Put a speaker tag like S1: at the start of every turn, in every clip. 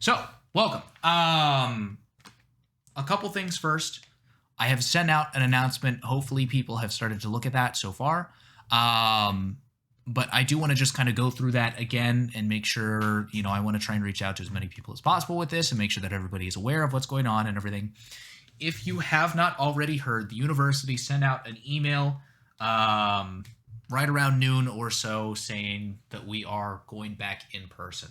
S1: So, welcome. A couple things first. I have sent out an announcement. Hopefully, people have started to look at that so far. But I do want to just kind of go through that again and make sure, I want to try and reach out to as many people as possible with this and make sure that everybody is aware of what's going on and everything. If you have not already heard, the university sent out an email right around noon or so saying that we are going back in person.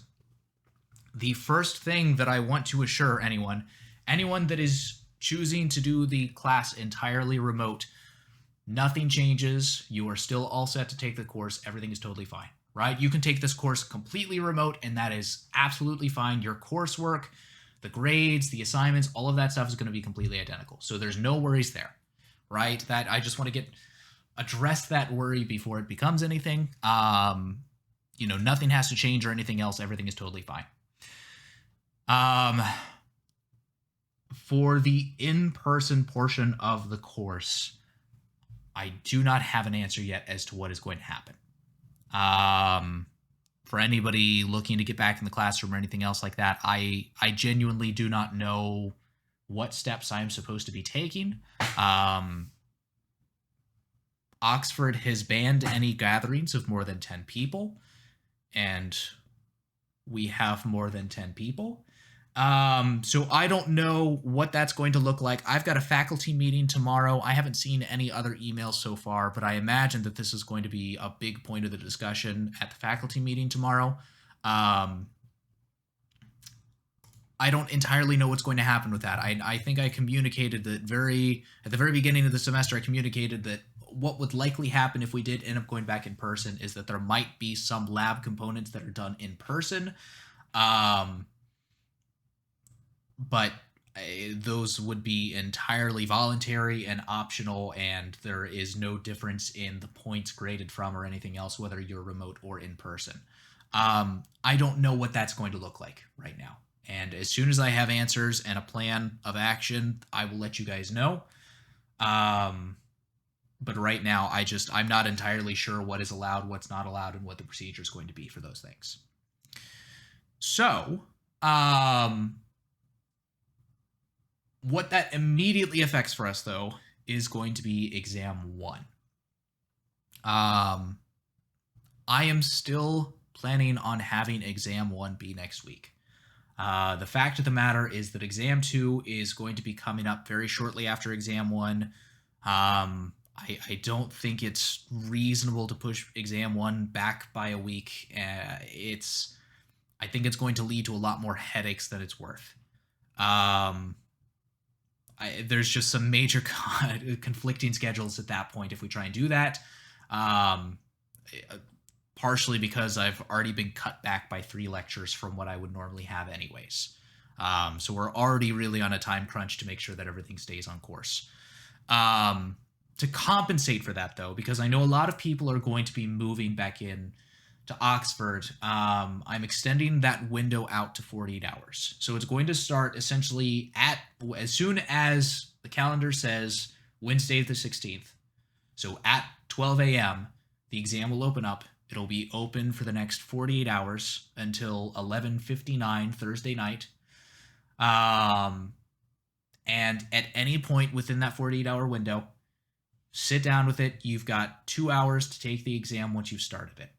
S1: The first thing that I want to assure anyone that is choosing to do the class entirely remote, nothing changes. You are still all set to take the course. Everything is totally fine, right? You can take this course completely remote, and that is absolutely fine. Your coursework, the grades, the assignments, all of that stuff is going to be completely identical. So there's no worries there, right? That I just want to address that worry before it becomes anything. Nothing has to change or anything else. Everything is totally fine. For the in-person portion of the course, I do not have an answer yet as to what is going to happen. For anybody looking to get back in the classroom or anything else like that, I genuinely do not know what steps I'm supposed to be taking. Oxford has banned any gatherings of more than 10 people, and we have more than 10 people. So I don't know what that's going to look like. I've got a faculty meeting tomorrow. I haven't seen any other emails so far, but I imagine that this is going to be a big point of the discussion at the faculty meeting tomorrow. I don't entirely know what's going to happen with that. I think I communicated that at the very beginning of the semester, I communicated that what would likely happen if we did end up going back in person is that there might be some lab components that are done in person. But those would be entirely voluntary and optional, and there is no difference in the points graded from or anything else, whether you're remote or in person. I don't know what that's going to look like right now. And as soon as I have answers and a plan of action, I will let you guys know. But right now, I'm not entirely sure what is allowed, what's not allowed, and what the procedure is going to be for those things. So, what that immediately affects for us, though, is going to be exam 1. I am still planning on having exam 1 be next week. The fact of the matter is that exam 2 is going to be coming up very shortly after exam 1. I don't think it's reasonable to push exam 1 back by a week. I think it's going to lead to a lot more headaches than it's worth. There's just some major conflicting schedules at that point if we try and do that. Partially because I've already been cut back by 3 lectures from what I would normally have anyways. So we're already really on a time crunch to make sure that everything stays on course. To compensate for that, though, because I know a lot of people are going to be moving back in to Oxford, I'm extending that window out to 48 hours. So it's going to start essentially as soon as the calendar says Wednesday the 16th. So at 12 a.m., the exam will open up. It'll be open for the next 48 hours until 11:59 Thursday night. And at any point within that 48-hour window, sit down with it. You've got 2 hours to take the exam once you've started it.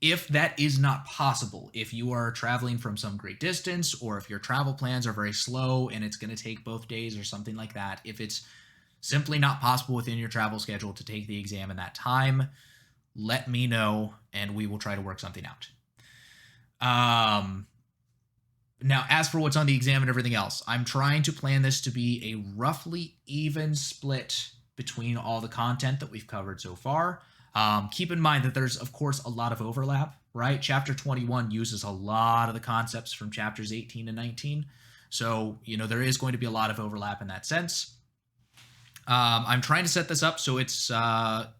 S1: If that is not possible, if you are traveling from some great distance, or if your travel plans are very slow and it's going to take both days or something like that, if it's simply not possible within your travel schedule to take the exam in that time, let me know and we will try to work something out. Now, as for what's on the exam and everything else, I'm trying to plan this to be a roughly even split between all the content that we've covered so far. Keep in mind that there's, of course, a lot of overlap, right? Chapter 21 uses a lot of the concepts from chapters 18 and 19. So, there is going to be a lot of overlap in that sense. I'm trying to set this up so it's a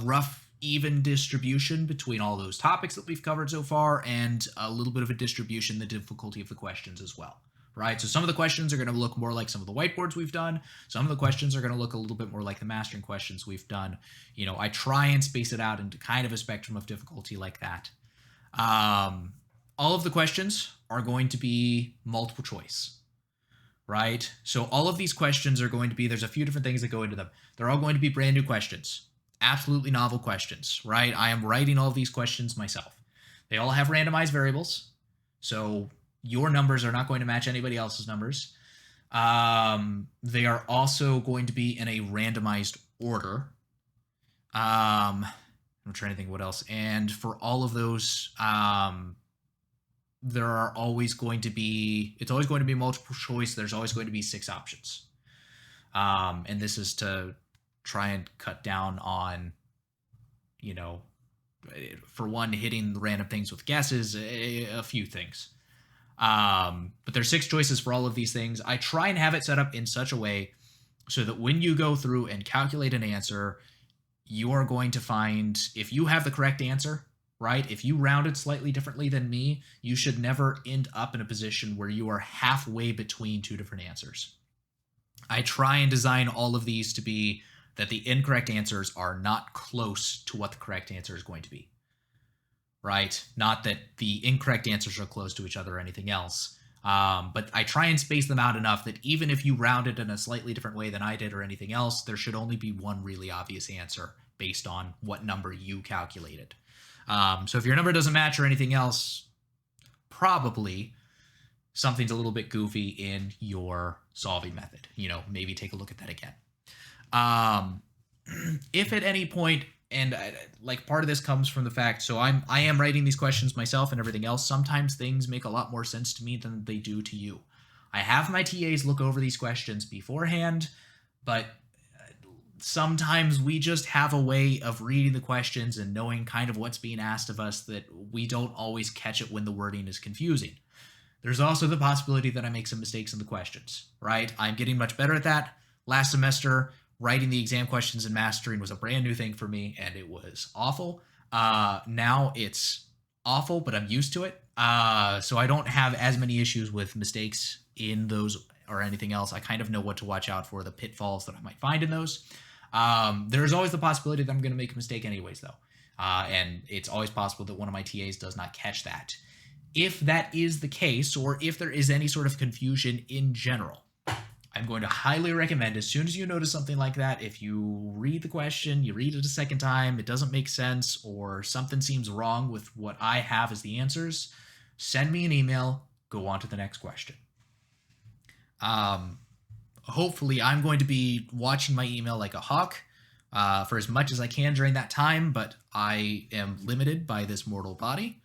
S1: rough, even distribution between all those topics that we've covered so far, and a little bit of a distribution, the difficulty of the questions as well. Right? So some of the questions are going to look more like some of the whiteboards we've done. Some of the questions are going to look a little bit more like the mastering questions we've done. I try and space it out into kind of a spectrum of difficulty like that. all of the questions are going to be multiple choice, right? So all of these questions are going to be, there's a few different things that go into them. They're all going to be brand new questions, absolutely novel questions, right? I am writing all of these questions myself. They all have randomized variables, so your numbers are not going to match anybody else's numbers. They are also going to be in a randomized order. I'm trying to think what else. And for all of those, there are always going to be, it's always going to be multiple choice. There's always going to be 6 options. And this is to try and cut down on, you know, for one, hitting random things with guesses, a few things. But there's 6 choices for all of these things. I try and have it set up in such a way so that when you go through and calculate an answer, you are going to find, if you have the correct answer, right? If you rounded slightly differently than me, you should never end up in a position where you are halfway between 2 different answers. I try and design all of these to be that the incorrect answers are not close to what the correct answer is going to be, right? Not that the incorrect answers are close to each other or anything else. But I try and space them out enough that even if you rounded in a slightly different way than I did or anything else, there should only be one really obvious answer based on what number you calculated. So if your number doesn't match or anything else, probably something's a little bit goofy in your solving method. You know, maybe take a look at that again. If at any point, and like part of this comes from the fact, so I am writing these questions myself and everything else, sometimes things make a lot more sense to me than they do to you. I have my TAs look over these questions beforehand, but sometimes we just have a way of reading the questions and knowing kind of what's being asked of us that we don't always catch it when the wording is confusing. There's also the possibility that I make some mistakes in the questions, right? I'm getting much better at that. Last semester, writing the exam questions and mastering was a brand new thing for me, and it was awful. Now it's awful, but I'm used to it. So I don't have as many issues with mistakes in those or anything else. I kind of know what to watch out for, the pitfalls that I might find in those. There's always the possibility that I'm going to make a mistake anyways, though. And it's always possible that one of my TAs does not catch that. If that is the case, or if there is any sort of confusion in general, I'm going to highly recommend, as soon as you notice something like that, if you read the question, you read it a second time, it doesn't make sense, or something seems wrong with what I have as the answers, send me an email, go on to the next question. Hopefully, I'm going to be watching my email like a hawk for as much as I can during that time, but I am limited by this mortal body,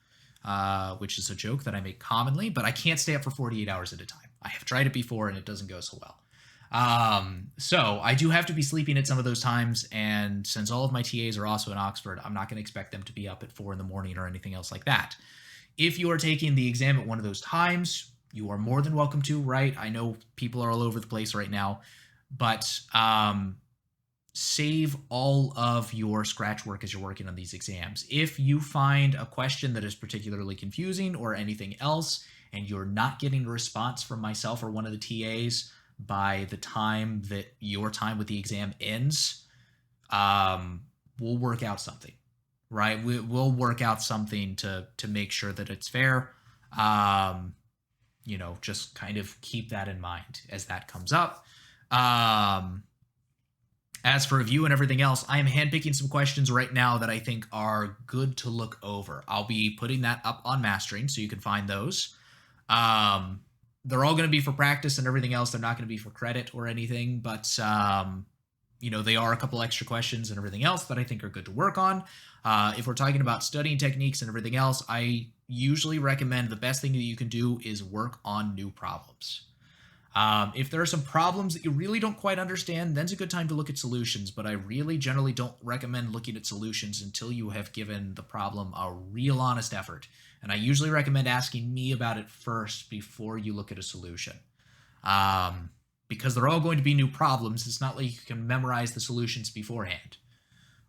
S1: which is a joke that I make commonly, but I can't stay up for 48 hours at a time. I have tried it before and it doesn't go so well. So I do have to be sleeping at some of those times, and since all of my TAs are also in Oxford, I'm not going to expect them to be up at 4 in the morning or anything else like that. If you are taking the exam at one of those times, you are more than welcome to, right? I know people are all over the place right now, but save all of your scratch work as you're working on these exams. If you find a question that is particularly confusing or anything else, and you're not getting a response from myself or one of the TAs by the time that your time with the exam ends, we'll work out something, right? We'll work out something to make sure that it's fair. You know, just kind of keep that in mind as that comes up. As for review and everything else, I am handpicking some questions right now that I think are good to look over. I'll be putting that up on Mastering, so you can find those. They're all going to be for practice and everything else. They're not going to be for credit or anything, but you know, they are a couple extra questions and everything else that I think are good to work on. If we're talking about studying techniques and everything else, I usually recommend the best thing that you can do is work on new problems. If there are some problems that you really don't quite understand, then's a good time to look at solutions, but I really generally don't recommend looking at solutions until you have given the problem a real honest effort. And I usually recommend asking me about it first before you look at a solution. Because they're all going to be new problems. It's not like you can memorize the solutions beforehand,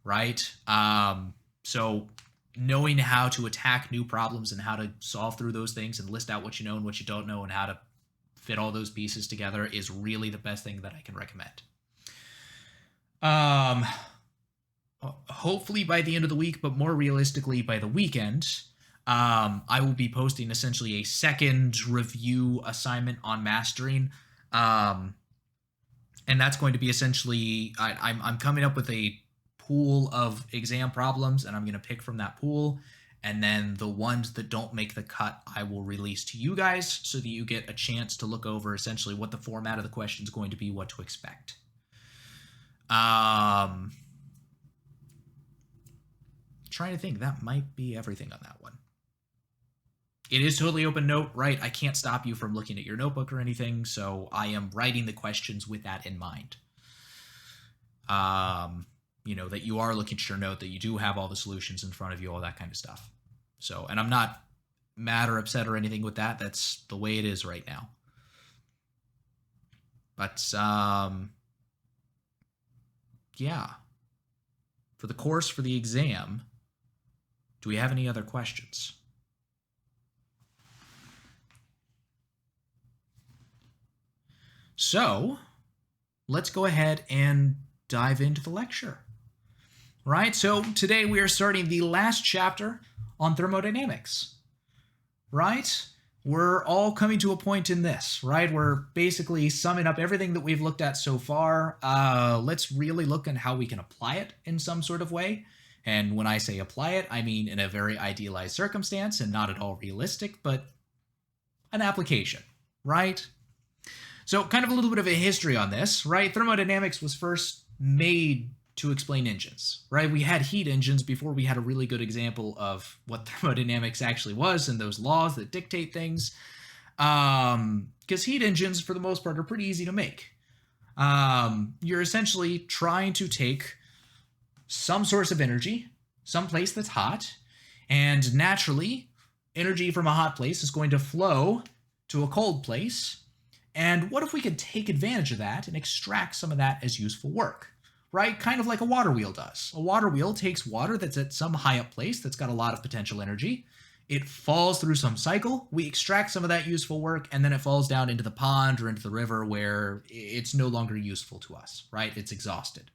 S1: right? So knowing how to attack new problems and how to solve through those things and list out what you know and what you don't know and how to fit all those pieces together is really the best thing that I can recommend. Hopefully by the end of the week, but more realistically by the weekend, I will be posting essentially a second review assignment on mastering. And that's going to be essentially, I'm coming up with a pool of exam problems, and I'm going to pick from that pool. And then the ones that don't make the cut, I will release to you guys so that you get a chance to look over essentially what the format of the question is going to be, what to expect. Trying to think, that might be everything on that one. It is totally open note, right? I can't stop you from looking at your notebook or anything, so I am writing the questions with that in mind. That you are looking at your note, that you do have all the solutions in front of you, all that kind of stuff. So, and I'm not mad or upset or anything with that. That's the way it is right now. But, yeah. For the course, for the exam, do we have any other questions? So, let's go ahead and dive into the lecture. Right? So, today we are starting the last chapter on thermodynamics. Right? We're all coming to a point in this, right? We're basically summing up everything that we've looked at so far. Let's really look at how we can apply it in some sort of way. And when I say apply it, I mean in a very idealized circumstance and not at all realistic, but an application, right? So kind of a little bit of a history on this, right? Thermodynamics was first made to explain engines, right? We had heat engines before we had a really good example of what thermodynamics actually was and those laws that dictate things. Because heat engines, for the most part, are pretty easy to make. You're essentially trying to take some source of energy, some place that's hot, and naturally, energy from a hot place is going to flow to a cold place. And what if we could take advantage of that and extract some of that as useful work? Right? Kind of like a water wheel does. A water wheel takes water that's at some high up place that's got a lot of potential energy. It falls through some cycle. We extract some of that useful work, and then it falls down into the pond or into the river where it's no longer useful to us, right? It's exhausted.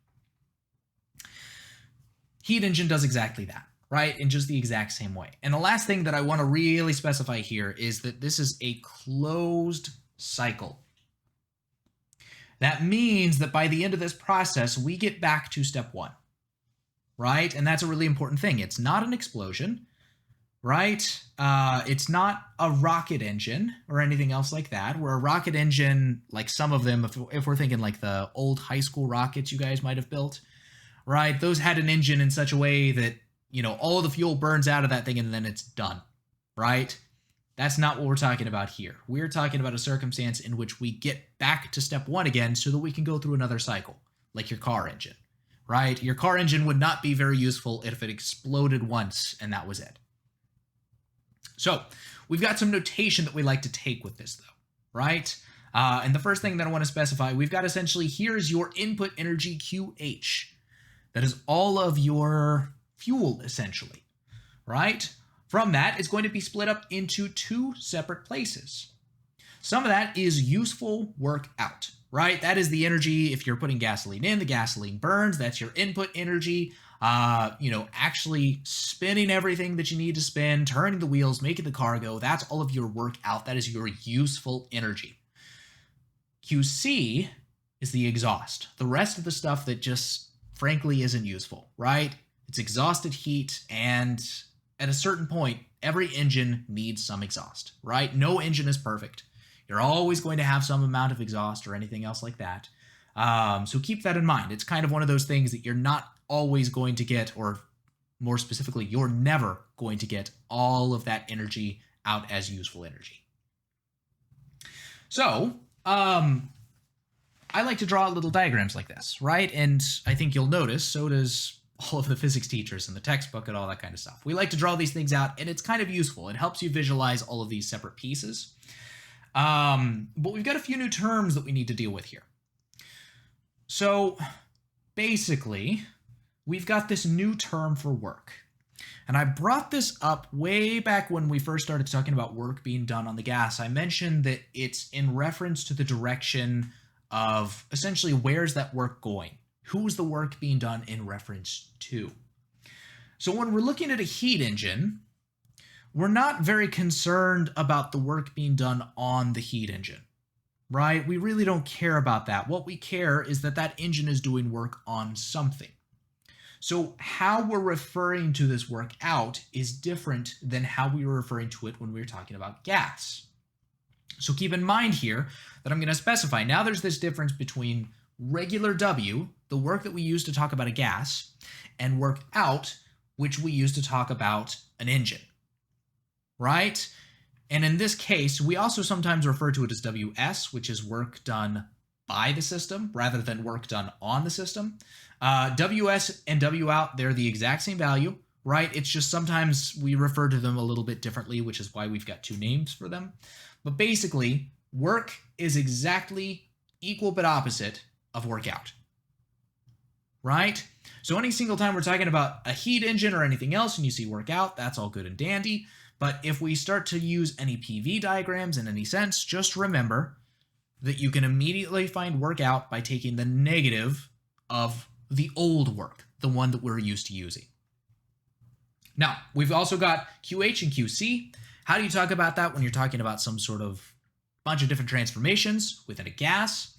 S1: Heat engine does exactly that, right? In just the exact same way. And the last thing that I want to really specify here is that this is a closed cycle. That means that by the end of this process, we get back to step one, right? And that's a really important thing. It's not an explosion, right? It's not a rocket engine or anything else like that, where a rocket engine, like some of them, if we're thinking like the old high school rockets you guys might have built, right? Those had an engine in such a way that, all the fuel burns out of that thing and then it's done, right? That's not what we're talking about here. We're talking about a circumstance in which we get back to step one again so that we can go through another cycle, like your car engine, right? Your car engine would not be very useful if it exploded once and that was it. So we've got some notation that we like to take with this though, right? And the first thing that I want to specify, we've got essentially, here's your input energy QH. That is all of your fuel essentially, right? From that, it's going to be split up into two separate places. Some of that is useful work out, right? That is the energy. If you're putting gasoline in, the gasoline burns. That's your input energy. Actually spinning everything that you need to spin, turning the wheels, making the car go. That's all of your work out. That is your useful energy. QC is the exhaust. The rest of the stuff that just frankly isn't useful, right? It's exhausted heat, and at a certain point, every engine needs some exhaust, right? No engine is perfect. You're always going to have some amount of exhaust or anything else like that. So keep that in mind. It's kind of one of those things that you're not always going to get, or more specifically, you're never going to get all of that energy out as useful energy. So, I like to draw little diagrams like this, right? And I think you'll notice, so does all of the physics teachers in the textbook and all that kind of stuff. We like to draw these things out, and it's kind of useful. It helps you visualize all of these separate pieces. But we've got a few new terms that we need to deal with here. So basically, we've got this new term for work. And I brought this up way back when we first started talking about work being done on the gas. I mentioned that it's in reference to the direction of essentially where's that work going? Who's the work being done in reference to? So when we're looking at a heat engine, we're not very concerned about the work being done on the heat engine, right? We really don't care about that. What we care is that that engine is doing work on something. So how we're referring to this work out is different than how we were referring to it when we were talking about gas. So keep in mind here that I'm going to specify. Now there's this difference between regular W, the work that we use to talk about a gas, and work out, which we use to talk about an engine, right? And in this case, we also sometimes refer to it as WS, which is work done by the system rather than work done on the system. WS and W out, they're the exact same value, right? It's just sometimes we refer to them a little bit differently, which is why we've got two names for them. But basically, work is exactly equal but opposite of work out, right? So any single time we're talking about a heat engine or anything else and you see work out, that's all good and dandy. But if we start to use any PV diagrams in any sense, just remember that you can immediately find work out by taking the negative of the old work, the one that we're used to using. Now, we've also got QH and QC. How do you talk about that when you're talking about some sort of bunch of different transformations within a gas?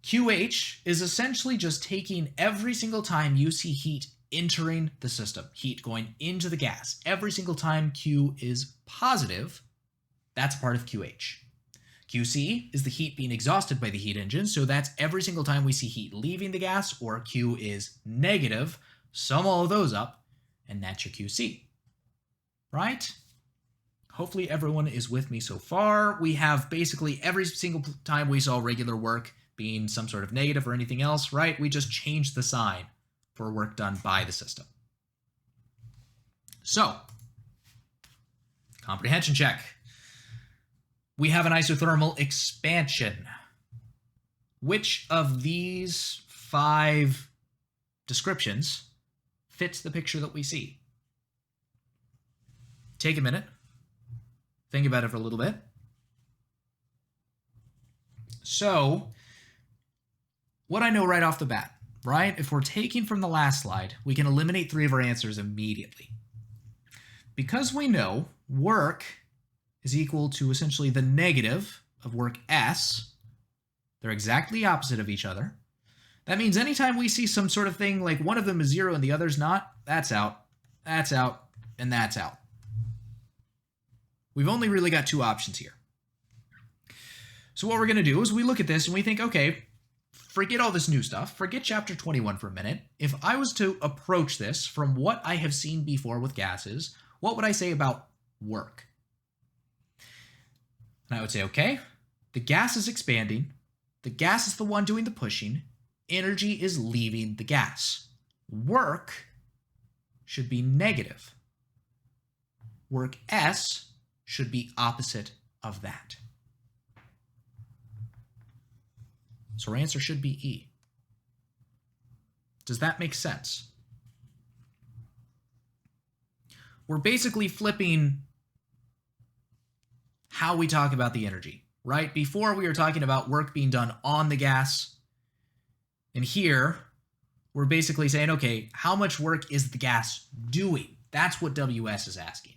S1: QH is essentially just taking every single time you see heat entering the system, heat going into the gas. Every single time Q is positive, that's part of QH. QC is the heat being exhausted by the heat engine, so that's every single time we see heat leaving the gas, or Q is negative, sum all of those up, and that's your QC, right? Hopefully everyone is with me so far. We have basically every single time we saw regular work being some sort of negative or anything else, right? We just changed the sign for work done by the system. So, comprehension check. We have an isothermal expansion. Which of these 5 descriptions fits the picture that we see? Take a minute. Think about it for a little bit. So, what I know right off the bat, right? If we're taking from the last slide, we can eliminate 3 of our answers immediately. Because we know work is equal to essentially the negative of work S, they're exactly opposite of each other. That means anytime we see some sort of thing like one of them is 0 and the other's not, that's out, and that's out. We've only really got 2 options here. So what we're going to do is we look at this and we think, okay, forget all this new stuff. Forget chapter 21 for a minute. If I was to approach this from what I have seen before with gases, what would I say about work? And I would say, okay, the gas is expanding. The gas is the one doing the pushing. Energy is leaving the gas. Work should be negative. Work S should be opposite of that. So our answer should be E. Does that make sense? We're basically flipping how we talk about the energy, right? Before we were talking about work being done on the gas. And here, we're basically saying, okay, how much work is the gas doing? That's what WS is asking,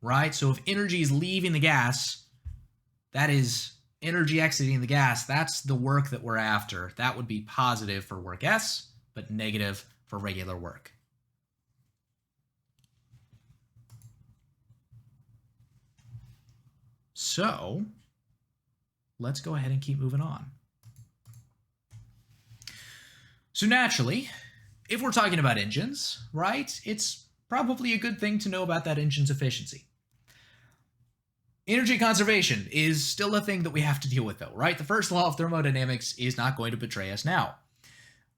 S1: right? So if energy is leaving the gas, that is energy exiting the gas. That's the work that we're after. That would be positive for work S, but negative for regular work. So let's go ahead and keep moving on. So naturally, if we're talking about engines, right, it's probably a good thing to know about that engine's efficiency. Energy conservation is still a thing that we have to deal with though, right? The first law of thermodynamics is not going to betray us now.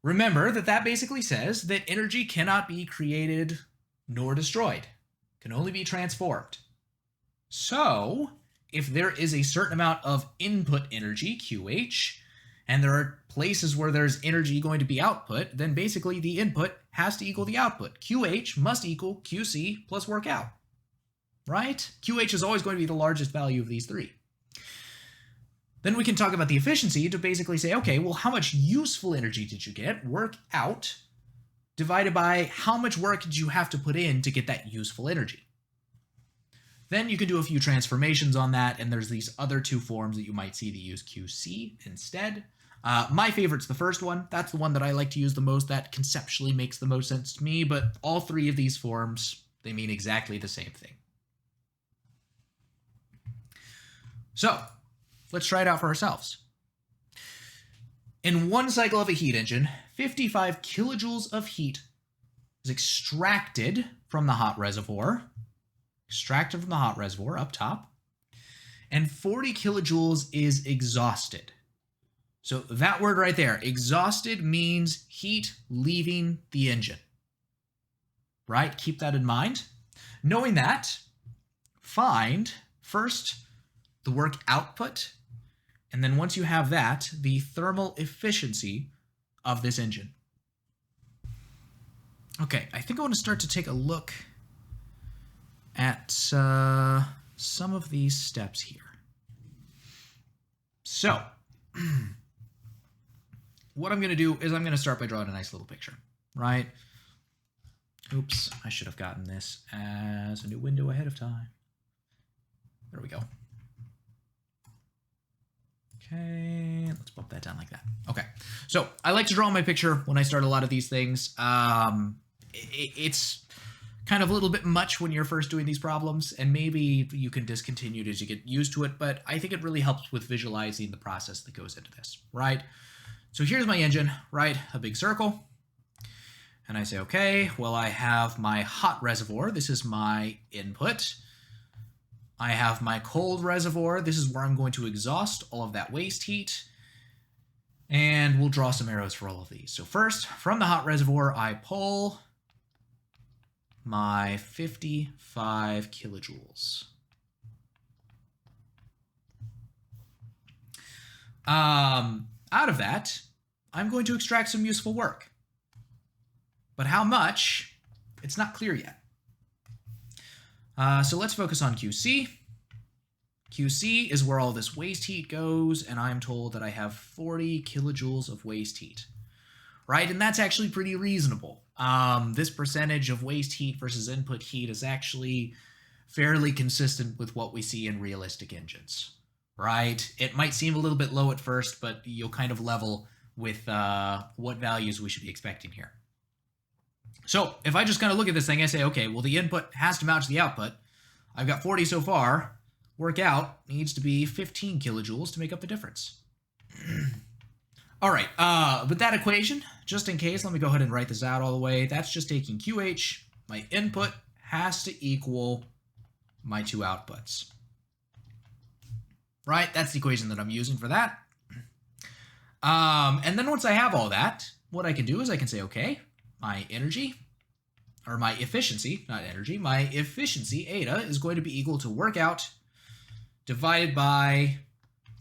S1: Remember that that basically says that energy cannot be created nor destroyed, it can only be transformed. So, if there is a certain amount of input energy, QH, and there are places where there's energy going to be output, then basically the input has to equal the output. QH must equal QC plus work out, right? QH is always going to be the largest value of these 3. Then we can talk about the efficiency to basically say, okay, well, how much useful energy did you get? Work out divided by how much work did you have to put in to get that useful energy? Then you can do a few transformations on that, and there's these other two forms that you might see that use QC instead. My favorite's the first one. That's the one that I like to use the most. That conceptually makes the most sense to me, but all three of these forms, they mean exactly the same thing. So, let's try it out for ourselves. In one cycle of a heat engine, 55 kilojoules of heat is extracted from the hot reservoir up top, and 40 kilojoules is exhausted. So that word right there, exhausted, means heat leaving the engine. Right? Keep that in mind. Knowing that, find first the work output, and then once you have that, the thermal efficiency of this engine. Okay, I think I want to start to take a look at some of these steps here. So, what I'm going to do is I'm going to start by drawing a nice little picture, right? Oops, I should have gotten this as a new window ahead of time. There we go. Okay, let's bump that down like that. Okay, so I like to draw my picture when I start a lot of these things. It's kind of a little bit much when you're first doing these problems, and maybe you can discontinue it as you get used to it, but I think it really helps with visualizing the process that goes into this, right? So here's my engine, right? A big circle. And I say, okay, well, I have my hot reservoir. This is my input. I have my cold reservoir. This is where I'm going to exhaust all of that waste heat. And we'll draw some arrows for all of these. So first, from the hot reservoir, I pull my 55 kilojoules. Out of that, I'm going to extract some useful work. But how much? It's not clear yet. So let's focus on QC. QC is where all this waste heat goes, and I'm told that I have 40 kilojoules of waste heat. Right? And that's actually pretty reasonable. This percentage of waste heat versus input heat is actually fairly consistent with what we see in realistic engines. Right? It might seem a little bit low at first, but you'll kind of level with what values we should be expecting here. So if I just kind of look at this thing, I say, okay, well, the input has to match the output. I've got 40 so far. Work out needs to be 15 kilojoules to make up the difference. All right, but that equation, just in case, let me go ahead and write this out all the way. That's just taking QH. My input has to equal my two outputs. Right, that's the equation that I'm using for that. And then once I have all that, what I can do is I can say, okay, my energy, or my efficiency, not energy, my efficiency, eta, is going to be equal to work out divided by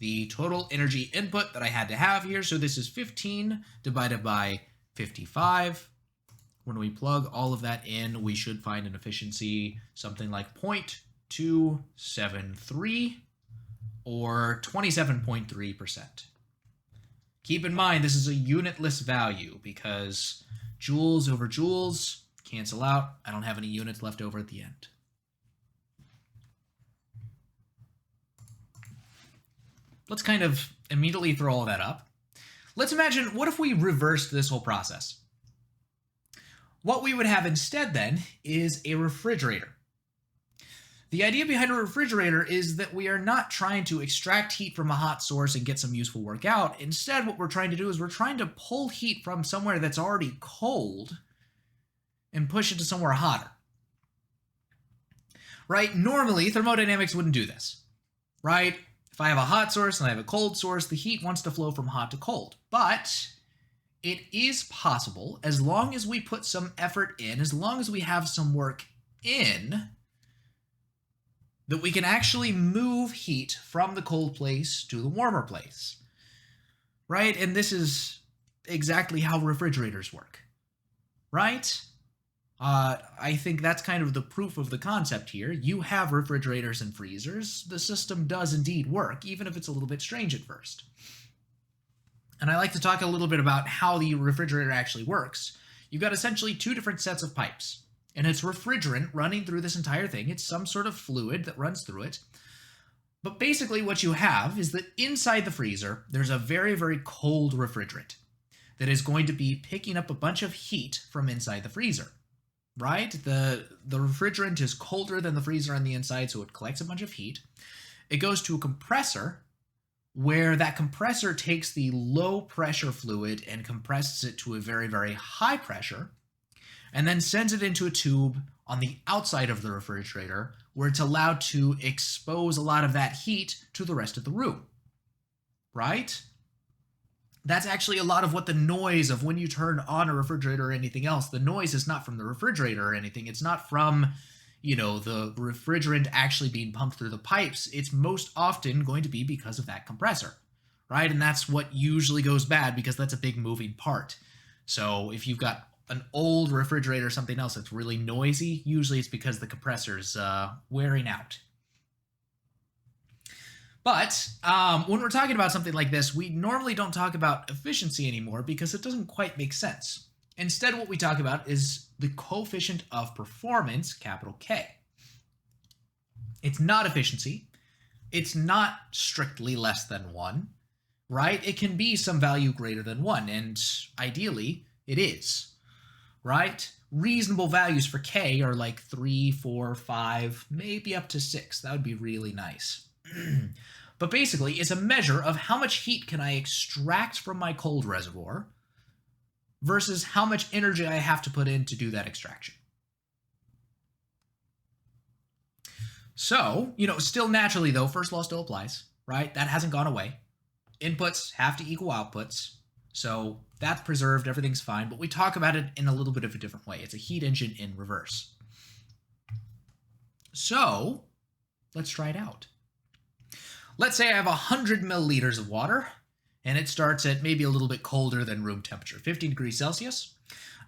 S1: the total energy input that I had to have here. So this is 15 divided by 55. When we plug all of that in, we should find an efficiency something like 0.273 or 27.3%. Keep in mind, this is a unitless value because joules over joules cancel out. I don't have any units left over at the end. Let's kind of immediately throw all that up. Let's imagine, what if we reversed this whole process? What we would have instead then is a refrigerator. The idea behind a refrigerator is that we are not trying to extract heat from a hot source and get some useful work out. Instead, what we're trying to do is we're trying to pull heat from somewhere that's already cold and push it to somewhere hotter. Right? Normally, thermodynamics wouldn't do this. Right? If I have a hot source and I have a cold source, the heat wants to flow from hot to cold. But it is possible, as long as we put some effort in, as long as we have some work in, that we can actually move heat from the cold place to the warmer place. Right? And this is exactly how refrigerators work. Right? I think that's kind of the proof of the concept here. You have refrigerators and freezers. The system does indeed work, even if it's a little bit strange at first. And I like to talk a little bit about how the refrigerator actually works. You've got essentially two different sets of pipes. And it's refrigerant running through this entire thing. It's some sort of fluid that runs through it. But basically what you have is that inside the freezer, there's a very, very cold refrigerant that is going to be picking up a bunch of heat from inside the freezer, right? The refrigerant is colder than the freezer on the inside, so it collects a bunch of heat. It goes to a compressor, where that compressor takes the low pressure fluid and compresses it to a very, very high pressure, and then sends it into a tube on the outside of the refrigerator, where it's allowed to expose a lot of that heat to the rest of the room, right? That's actually a lot of what the noise of when you turn on a refrigerator or anything else, the noise is not from the refrigerator or anything. It's not from, you know, the refrigerant actually being pumped through the pipes. It's most often going to be because of that compressor, right? And that's what usually goes bad because that's a big moving part. So if you've got an old refrigerator or something else that's really noisy, usually it's because the compressor's wearing out. But when we're talking about something like this, we normally don't talk about efficiency anymore because it doesn't quite make sense. Instead, what we talk about is the coefficient of performance, capital K. It's not efficiency. It's not strictly less than 1, right? It can be some value greater than 1, and ideally, it is, right? Reasonable values for K are like 3, 4, 5, maybe up to 6. That would be really nice. But basically, it's a measure of how much heat can I extract from my cold reservoir versus how much energy I have to put in to do that extraction. So, you know, still naturally though, first law still applies, right? That hasn't gone away. Inputs have to equal outputs. So that's preserved, everything's fine, but we talk about it in a little bit of a different way. It's a heat engine in reverse. So let's try it out. Let's say I have 100 milliliters of water, and it starts at maybe a little bit colder than room temperature, 15 degrees Celsius.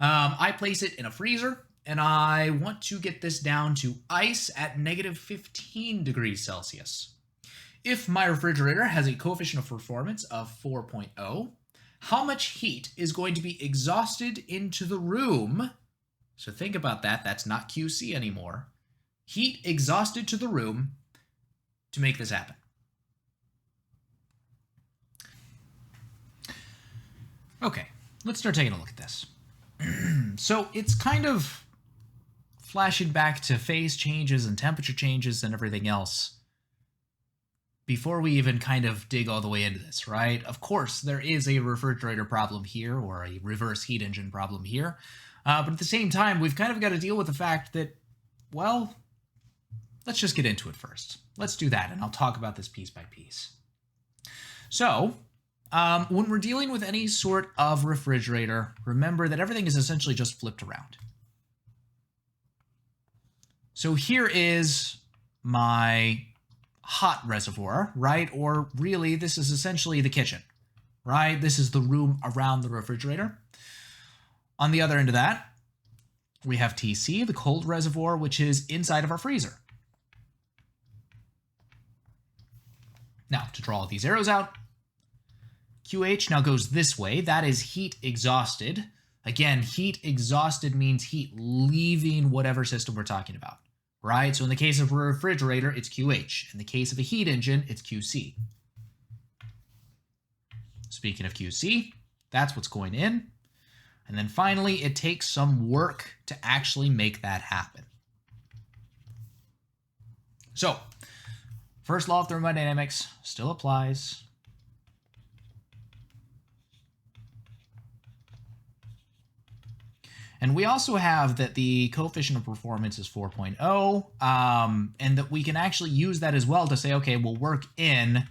S1: I place it in a freezer, and I want to get this down to ice at negative 15 degrees Celsius. If my refrigerator has a coefficient of performance of 4.0, how much heat is going to be exhausted into the room? So think about that. That's not QC anymore. Heat exhausted to the room to make this happen. Okay, let's start taking a look at this. So it's kind of flashing back to phase changes and temperature changes and everything else before we even kind of dig all the way into this, right? Of course, there is a refrigerator problem here or a reverse heat engine problem here. But at the same time, we've kind of got to deal with the fact that, well, let's just get into it first. Let's do that, and I'll talk about this piece by piece. So, when we're dealing with any sort of refrigerator, remember that everything is essentially just flipped around. So here is my hot reservoir, right? Or really, this is essentially the kitchen, right? This is the room around the refrigerator. On the other end of that, we have TC, the cold reservoir, which is inside of our freezer. Now, to draw these arrows out, QH now goes this way. That is heat exhausted. Again, heat exhausted means heat leaving whatever system we're talking about, right? So in the case of a refrigerator, it's QH. In the case of a heat engine, it's QC. Speaking of QC, that's what's going in. And then finally, it takes some work to actually make that happen. So, first law of thermodynamics still applies. And we also have that the coefficient of performance is 4.0, and that we can actually use that as well to say, okay, we'll work in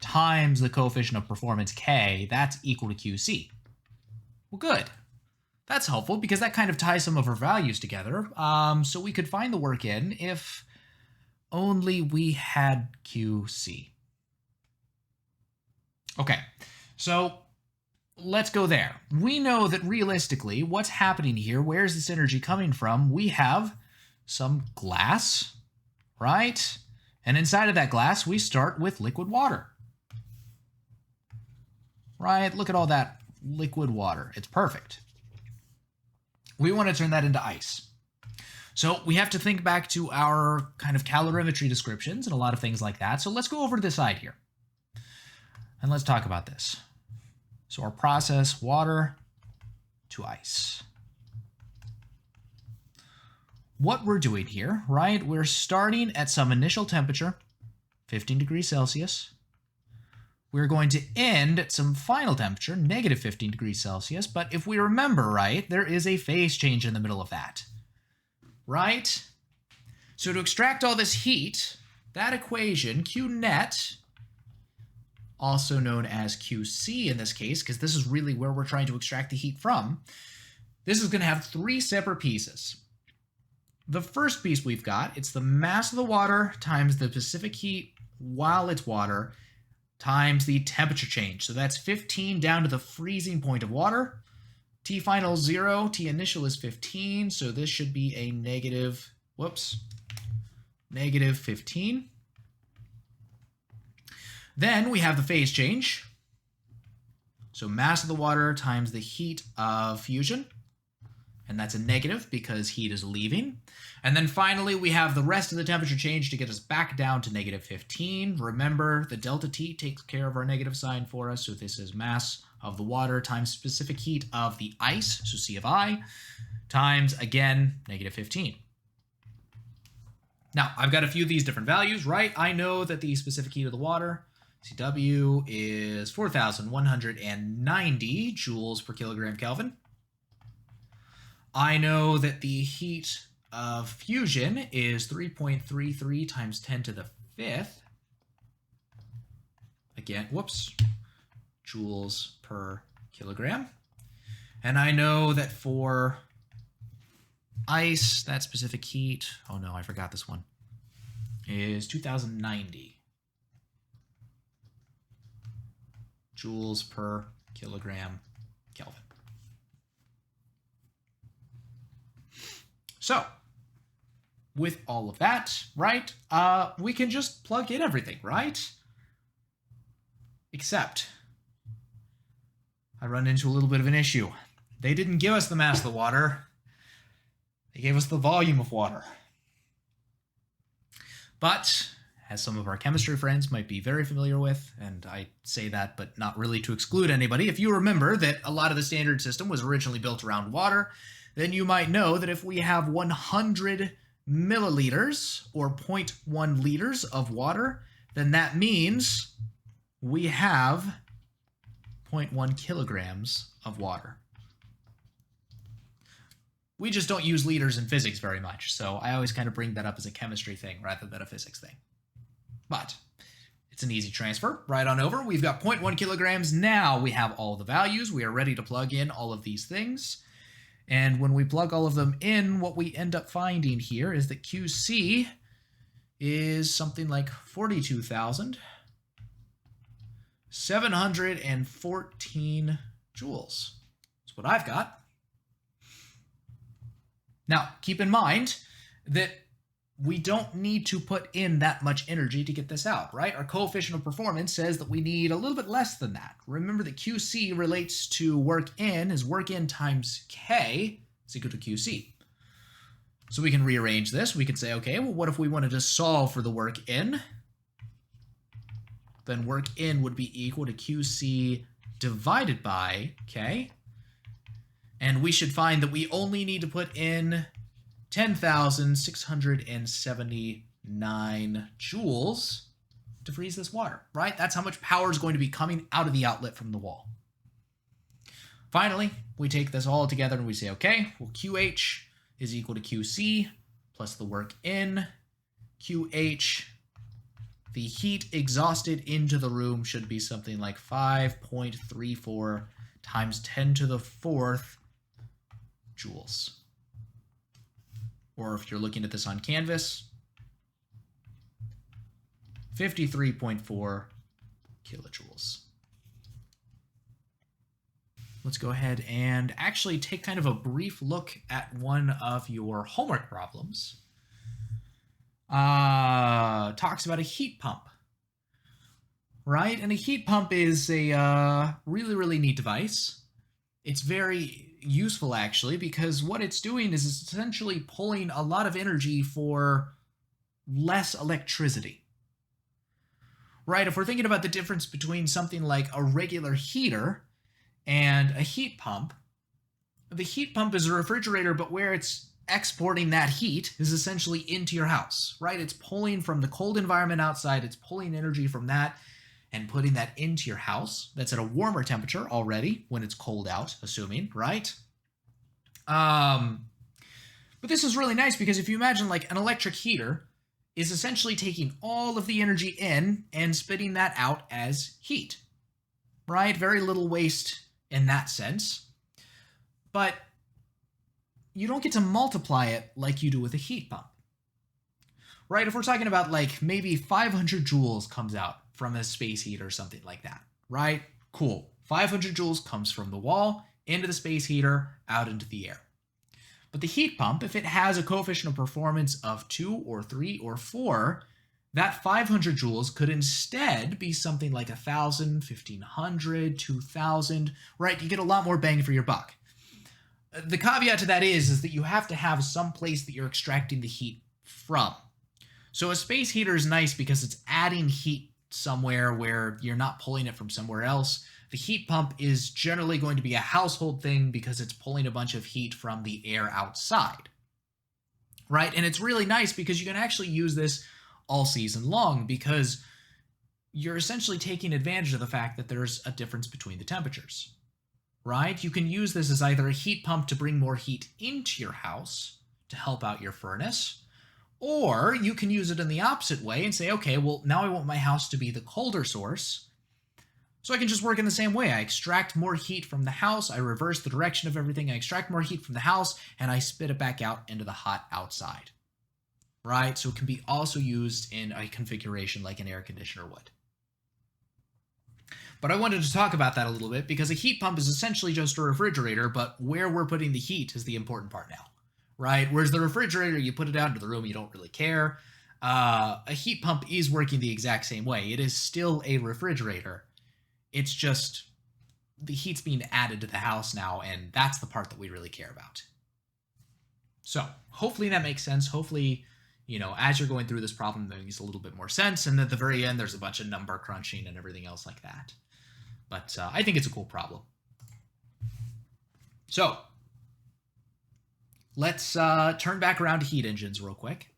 S1: times the coefficient of performance K, that's equal to QC. Well, good. That's helpful because that kind of ties some of our values together. So we could find the work in if only we had QC. Okay, so let's go there. We know that realistically, what's happening here, where's this energy coming from? We have some glass, right? And inside of that glass, we start with liquid water. Right? Look at all that liquid water. It's perfect. We want to turn that into ice. So we have to think back to our kind of calorimetry descriptions and a lot of things like that. So let's go over to the side here. And let's talk about this. So our process, water to ice. What we're doing here, right? We're starting at some initial temperature, 15 degrees Celsius. We're going to end at some final temperature, negative 15 degrees Celsius. But if we remember, right, there is a phase change in the middle of that, right? So to extract all this heat, that equation, Q net, also known as QC in this case, because this is really where we're trying to extract the heat from, this is going to have three separate pieces. The first piece we've got, it's the mass of the water times the specific heat while it's water times the temperature change. So that's 15 down to the freezing point of water. T final 0, T initial is 15, so this should be a negative 15. Then we have the phase change. So mass of the water times the heat of fusion. And that's a negative because heat is leaving. And then finally, we have the rest of the temperature change to get us back down to negative 15. Remember, the delta T takes care of our negative sign for us. So this is mass of the water times specific heat of the ice, so C of I, times, again, negative 15. Now, I've got a few of these different values, right? I know that the specific heat of the water, CW, is 4,190 joules per kilogram Kelvin. I know that the heat of fusion is 3.33 times 10 to the 5th. Again, joules per kilogram. And I know that for ice, that specific heat, oh no, I forgot this one, is 2,090 joules per kilogram Kelvin. So, with all of that, right, we can just plug in everything, right? Except, I run into a little bit of an issue. They didn't give us the mass of the water. They gave us the volume of water. But, as some of our chemistry friends might be very familiar with, and I say that but not really to exclude anybody, if you remember that a lot of the standard system was originally built around water, then you might know that if we have 100 milliliters or 0.1 liters of water, then that means we have 0.1 kilograms of water. We just don't use liters in physics very much, so I always kind of bring that up as a chemistry thing rather than a physics thing. But it's an easy transfer. Right on over. We've got 0.1 kilograms. Now we have all the values. We are ready to plug in all of these things. And when we plug all of them in, what we end up finding here is that QC is something like 42,714 joules. That's what I've got. Now, keep in mind that we don't need to put in that much energy to get this out, right? Our coefficient of performance says that we need a little bit less than that. Remember that QC relates to work in, is work in times K is equal to QC. So we can rearrange this. We can say, okay, well, what if we wanted to solve for the work in? Then work in would be equal to QC divided by K. And we should find that we only need to put in 10,679 joules to freeze this water, right? That's how much power is going to be coming out of the outlet from the wall. Finally, we take this all together and we say, okay, well, QH is equal to QC plus the work in. QH, the heat exhausted into the room should be something like 5.34 times 10 to the 4th joules. Or if you're looking at this on Canvas, 53.4 kilojoules. Let's go ahead and actually take kind of a brief look at one of your homework problems. Talks about a heat pump, right? And a heat pump is a really, really neat device. It's very useful, actually, because what it's doing is it's essentially pulling a lot of energy for less electricity. Right? If we're thinking about the difference between something like a regular heater and a heat pump, the heat pump is a refrigerator, but where it's exporting that heat is essentially into your house, right? It's pulling from the cold environment outside, it's pulling energy from that and putting that into your house. That's at a warmer temperature already when it's cold out, assuming, right? But this is really nice because if you imagine like an electric heater is essentially taking all of the energy in and spitting that out as heat, right? Very little waste in that sense. But you don't get to multiply it like you do with a heat pump, right? If we're talking about like maybe 500 joules comes out from a space heater or something like that, right? Cool. 500 joules comes from the wall into the space heater, out into the air. But the heat pump, if it has a coefficient of performance of 2 or 3 or 4, that 500 joules could instead be something like 1,000, 1,500, 2,000, right? You get a lot more bang for your buck. The caveat to that is that you have to have some place that you're extracting the heat from. So a space heater is nice because it's adding heat somewhere where you're not pulling it from somewhere else. The heat pump is generally going to be a household thing because it's pulling a bunch of heat from the air outside, right? And it's really nice because you can actually use this all season long because you're essentially taking advantage of the fact that there's a difference between the temperatures, right? You can use this as either a heat pump to bring more heat into your house to help out your furnace, or you can use it in the opposite way and say, okay, well, now I want my house to be the colder source, so I can just work in the same way. I extract more heat from the house, I reverse the direction of everything, I extract more heat from the house, and I spit it back out into the hot outside, right? So it can be also used in a configuration like an air conditioner would. But I wanted to talk about that a little bit because a heat pump is essentially just a refrigerator, but where we're putting the heat is the important part now, right? Whereas the refrigerator, you put it out into the room, you don't really care. A heat pump is working the exact same way. It is still a refrigerator. It's just the heat's being added to the house now, and that's the part that we really care about. So hopefully that makes sense. Hopefully, as you're going through this problem, that makes a little bit more sense. And at the very end, there's a bunch of number crunching and everything else like that. But I think it's a cool problem. So let's turn back around to heat engines real quick.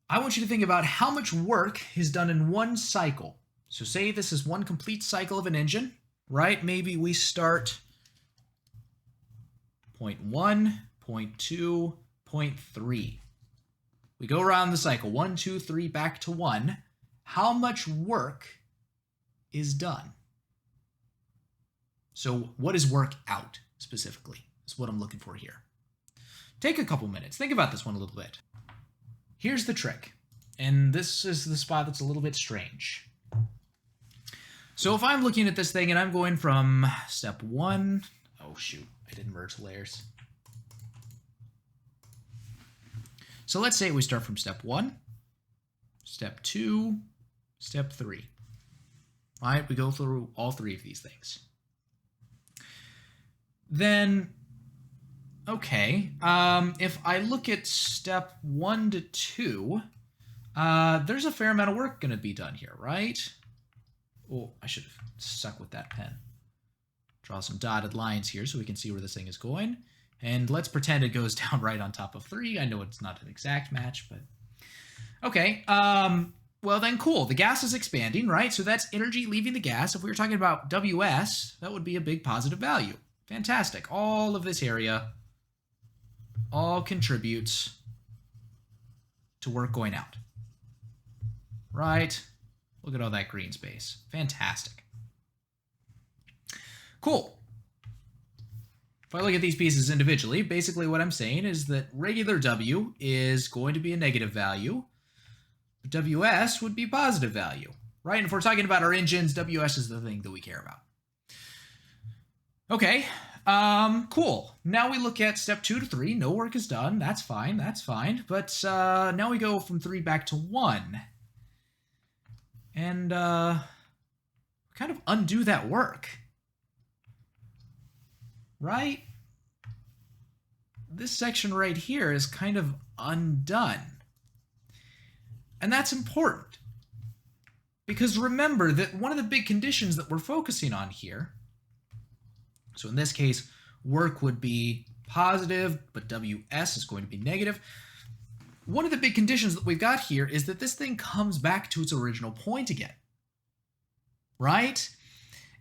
S1: I want you to think about how much work is done in one cycle. So say this is one complete cycle of an engine, right? Maybe we start point 1, point 2, point 3. We go around the cycle, 1, 2, 3, back to 1. How much work is done? So what is work out specifically? Is what I'm looking for here. Take a couple minutes. Think about this one a little bit. Here's the trick. And this is the spot that's a little bit strange. So if I'm looking at this thing and I'm going from step 1, oh shoot, I didn't merge layers. So let's say we start from step 1, step 2, step 3. All right, we go through all 3 of these things. Then, okay, if I look at step 1 to 2, there's a fair amount of work going to be done here, right? Oh, I should have stuck with that pen. Draw some dotted lines here so we can see where this thing is going. And let's pretend it goes down right on top of 3. I know it's not an exact match, but... Okay, well then cool. The gas is expanding, right? So that's energy leaving the gas. If we were talking about WS, that would be a big positive value. Fantastic. All of this area all contributes to work going out. Right? Look at all that green space. Fantastic. Cool. If I look at these pieces individually, basically what I'm saying is that regular W is going to be a negative value. WS would be positive value, right? And if we're talking about our engines, WS is the thing that we care about. Okay, cool. Now we look at step 2 to 3. No work is done. That's fine. That's fine. But now we go from 3 back to 1. And kind of undo that work. right? This section right here is kind of undone. And that's important. Because remember that one of the big conditions that we're focusing on here, so in this case, work would be positive, but WS is going to be negative. One of the big conditions that we've got here is that this thing comes back to its original point again, right?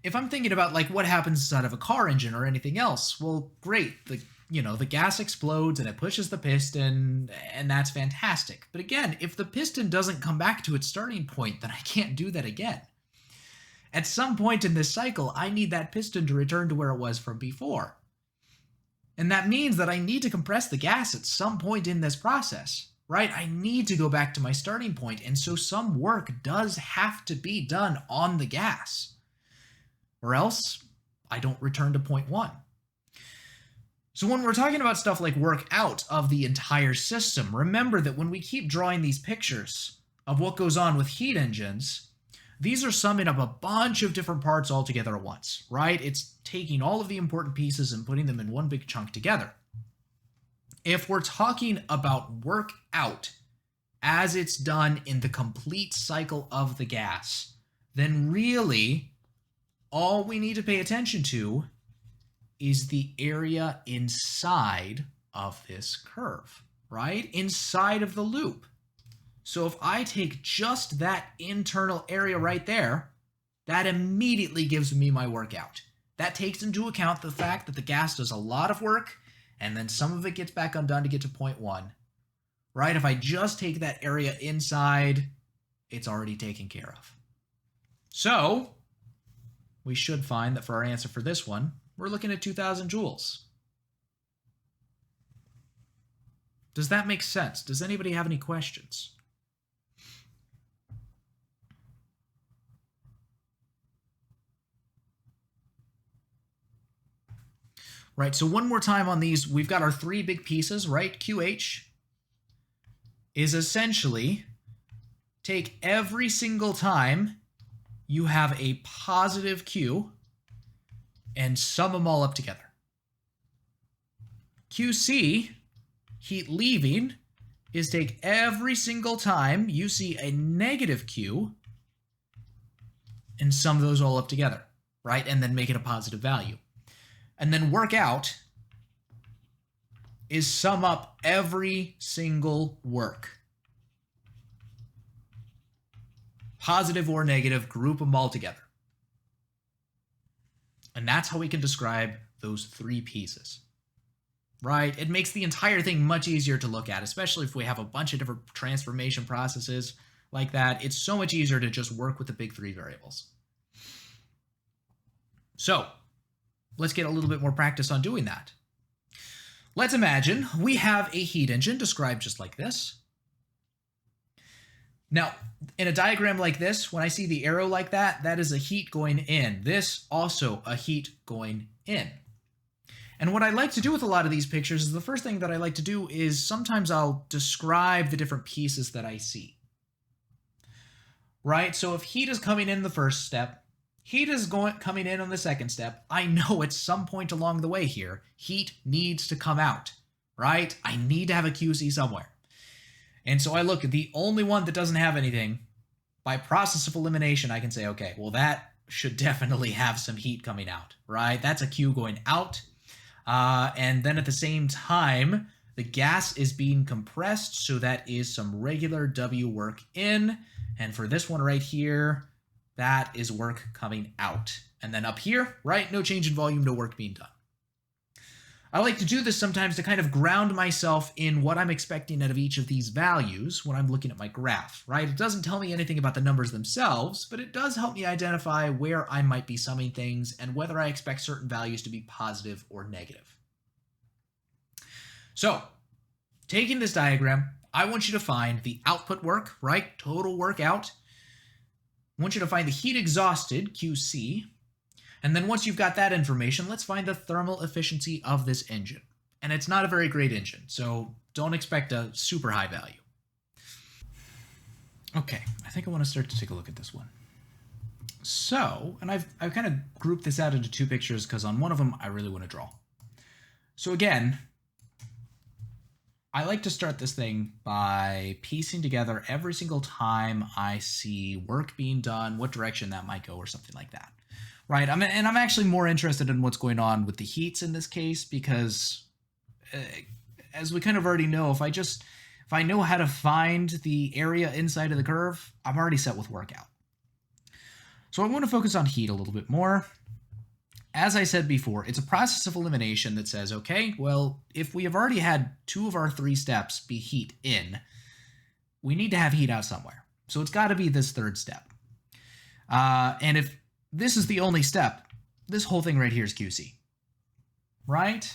S1: If I'm thinking about like what happens inside of a car engine or anything else, well, great. The gas explodes and it pushes the piston, and that's fantastic. But again, if the piston doesn't come back to its starting point, then I can't do that again. At some point in this cycle, I need that piston to return to where it was from before. And that means that I need to compress the gas at some point in this process, right? I need to go back to my starting point, and so some work does have to be done on the gas, or else I don't return to point one. So when we're talking about stuff like work out of the entire system, remember that when we keep drawing these pictures of what goes on with heat engines, these are summing up a bunch of different parts all together at once, right? It's taking all of the important pieces and putting them in one big chunk together. If we're talking about work out as it's done in the complete cycle of the gas, then really all we need to pay attention to is the area inside of this curve, right? Inside of the loop. So if I take just that internal area right there, that immediately gives me my work out. That takes into account the fact that the gas does a lot of work, and then some of it gets back undone to get to point one, right? If I just take that area inside, it's already taken care of. So we should find that for our answer for this one, we're looking at 2,000 joules. Does that make sense? Does anybody have any questions? Right, so one more time on these, we've got our three big pieces, right? QH is essentially take every single time you have a positive Q and sum them all up together. QC, heat leaving, is take every single time you see a negative Q and sum those all up together, right? And then make it a positive value. And then work out is sum up every single work. Positive or negative, group them all together. And that's how we can describe those three pieces, right? It makes the entire thing much easier to look at, especially if we have a bunch of different transformation processes like that. It's so much easier to just work with the big three variables. So let's get a little bit more practice on doing that. Let's imagine we have a heat engine described just like this. Now, in a diagram like this, when I see the arrow like that, that is a heat going in. This also a heat going in. And what I like to do with a lot of these pictures is the first thing that I like to do is sometimes I'll describe the different pieces that I see. Right? So if heat is coming in the first step, heat is coming in on the second step, I know at some point along the way here, heat needs to come out, right? I need to have a QC somewhere. And so I look at the only one that doesn't have anything. By process of elimination, I can say, okay, well, that should definitely have some heat coming out, right? That's a Q going out. And then at the same time, the gas is being compressed, so that is some regular W work in. And for this one right here, that is work coming out. And then up here, right, no change in volume, no work being done. I like to do this sometimes to kind of ground myself in what I'm expecting out of each of these values when I'm looking at my graph, right? It doesn't tell me anything about the numbers themselves, but it does help me identify where I might be summing things and whether I expect certain values to be positive or negative. So, taking this diagram, I want you to find the output work, right? Total work out. I want you to find the heat exhausted, QC. And then once you've got that information, let's find the thermal efficiency of this engine. And it's not a very great engine, so don't expect a super high value. Okay, I think I want to start to take a look at this one. So, and I've kind of grouped this out into two pictures because on one of them I really want to draw. So again, I like to start this thing by piecing together every single time I see work being done, what direction that might go or something like that. Right? I'm actually more interested in what's going on with the heats in this case because as we kind of already know, if I know how to find the area inside of the curve, I'm already set with work out. So I want to focus on heat a little bit more. As I said before, it's a process of elimination that says, okay, well, if we have already had 2 of our 3 steps be heat in, we need to have heat out somewhere. So it's got to be this 3rd step. And if this is the only step, this whole thing right here is QC. Right?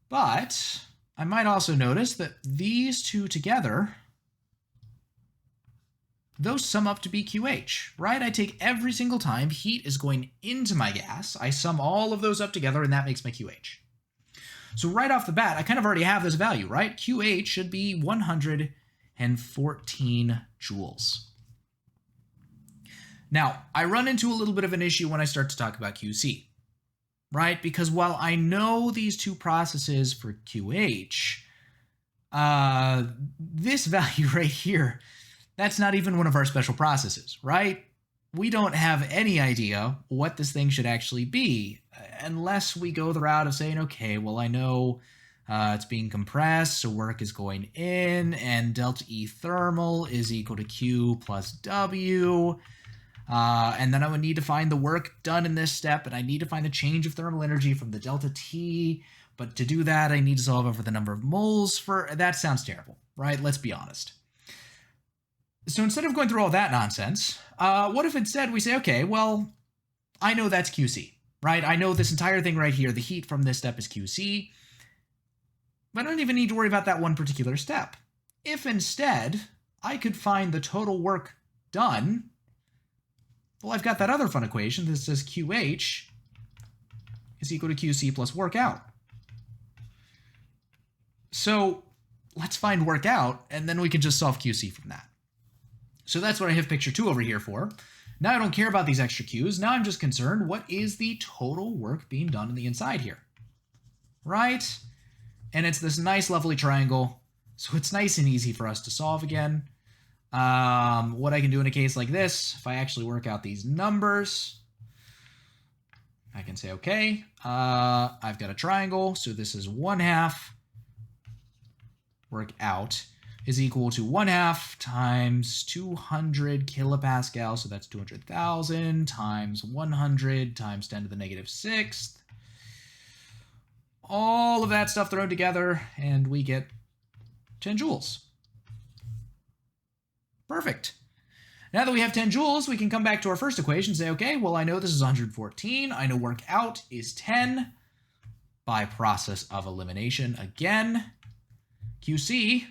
S1: But I might also notice that these 2 together, those sum up to be QH, right? I take every single time heat is going into my gas, I sum all of those up together, and that makes my QH. So right off the bat, I kind of already have this value, right? QH should be 114 joules. Now, I run into a little bit of an issue when I start to talk about QC, right? Because while I know these 2 processes for QH, this value right here, that's not even one of our special processes, right? We don't have any idea what this thing should actually be unless we go the route of saying, okay, well, I know it's being compressed, so work is going in, and delta E thermal is equal to Q plus W. And then I would need to find the work done in this step, and I need to find the change of thermal energy from the delta T. But to do that, I need to solve over the number of moles for... That sounds terrible, right? Let's be honest. So instead of going through all that nonsense, what if instead we say, okay, well, I know that's QC, right? I know this entire thing right here, the heat from this step is QC, but I don't even need to worry about that one particular step. If instead I could find the total work done, well, I've got that other fun equation that says QH is equal to QC plus work out. So let's find work out, and then we can just solve QC from that. So that's what I have picture 2 over here for. Now I don't care about these extra Q's. Now I'm just concerned, what is the total work being done on the inside here? Right? And it's this nice, lovely triangle. So it's nice and easy for us to solve again. What I can do in a case like this, if I actually work out these numbers, I can say, okay, I've got a triangle. So this is 1/2 work out is equal to 1/2 times 200 kilopascal, so that's 200,000, times 100 times 10 to the -6th. All of that stuff thrown together, and we get 10 joules. Perfect. Now that we have 10 joules, we can come back to our first equation and say, okay, well, I know this is 114. I know work out is 10 by process of elimination. Again, QC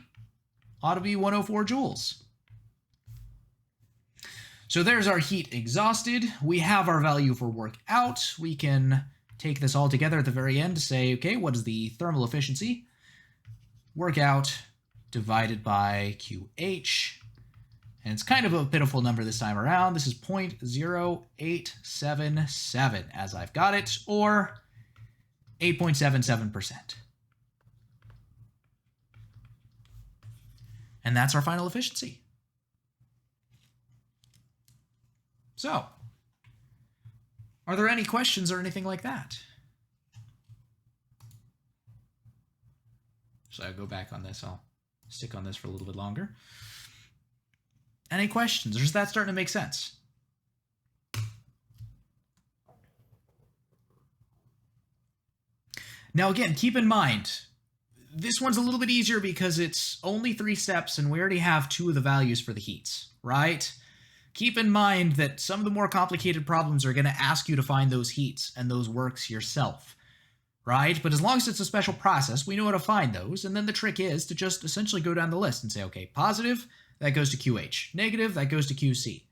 S1: ought to be 104 joules. So there's our heat exhausted. We have our value for work out. We can take this all together at the very end to say, okay, what is the thermal efficiency? Work out divided by QH. And it's kind of a pitiful number this time around. This is 0.0877 as I've got it, or 8.77%. And that's our final efficiency. So, are there any questions or anything like that? So I'll go back on this. I'll stick on this for a little bit longer. Any questions? Or is that starting to make sense? Now again, keep in mind, this one's a little bit easier because it's only 3 steps and we already have 2 of the values for the heats, right? Keep in mind that some of the more complicated problems are going to ask you to find those heats and those works yourself, right? But as long as it's a special process, we know how to find those, and then the trick is to just essentially go down the list and say, okay, positive, that goes to QH. Negative, that goes to QC.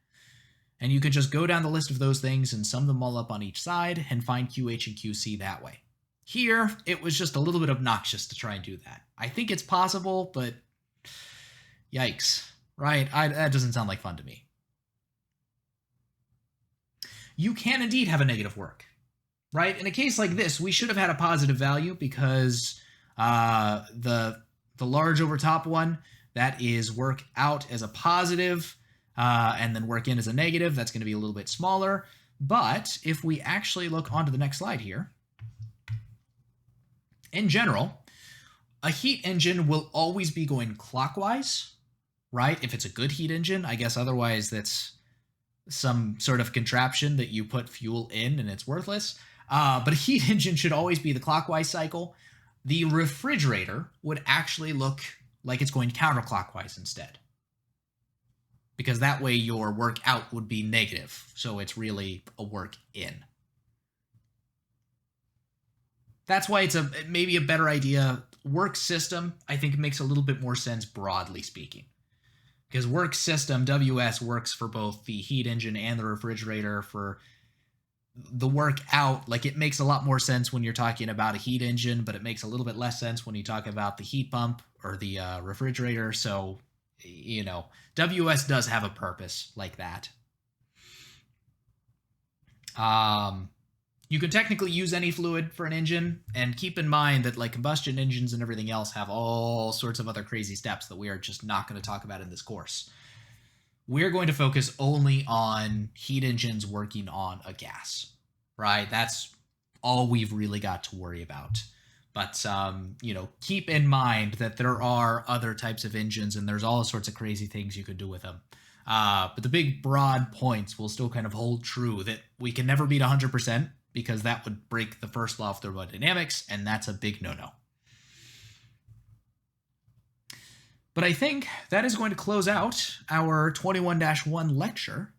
S1: And you could just go down the list of those things and sum them all up on each side and find QH and QC that way. Here, it was just a little bit obnoxious to try and do that. I think it's possible, but yikes, right? That doesn't sound like fun to me. You can indeed have a negative work. right? In a case like this, we should have had a positive value because the large over top one, that is work out as a positive, and then work in as a negative. That's going to be a little bit smaller. But if we actually look onto the next slide here, in general, a heat engine will always be going clockwise, right? If it's a good heat engine, I guess otherwise that's some sort of contraption that you put fuel in and it's worthless. But a heat engine should always be the clockwise cycle. The refrigerator would actually look like it's going counterclockwise instead, because that way your work out would be negative. So it's really a work in. That's why it's maybe a better idea. Work system, I think, makes a little bit more sense broadly speaking. Because work system, WS, works for both the heat engine and the refrigerator. For the work out, like, it makes a lot more sense when you're talking about a heat engine, but it makes a little bit less sense when you talk about the heat pump or the refrigerator. So, you know, WS does have a purpose like that. You can technically use any fluid for an engine, and keep in mind that like combustion engines and everything else have all sorts of other crazy steps that we are just not going to talk about in this course. We're going to focus only on heat engines working on a gas, right? That's all we've really got to worry about. But, you know, keep in mind that there are other types of engines and there's all sorts of crazy things you could do with them. But the big broad points will still kind of hold true, that we can never beat 100%, because that would break the first law of thermodynamics, and that's a big no-no. But I think that is going to close out our 21-1 lecture.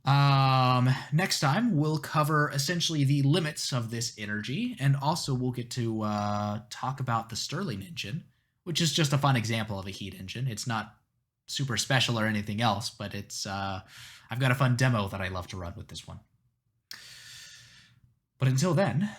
S1: Next time, we'll cover essentially the limits of this energy, and also we'll get to talk about the Stirling engine, which is just a fun example of a heat engine. It's not super special or anything else, but it's I've got a fun demo that I love to run with this one. But until then,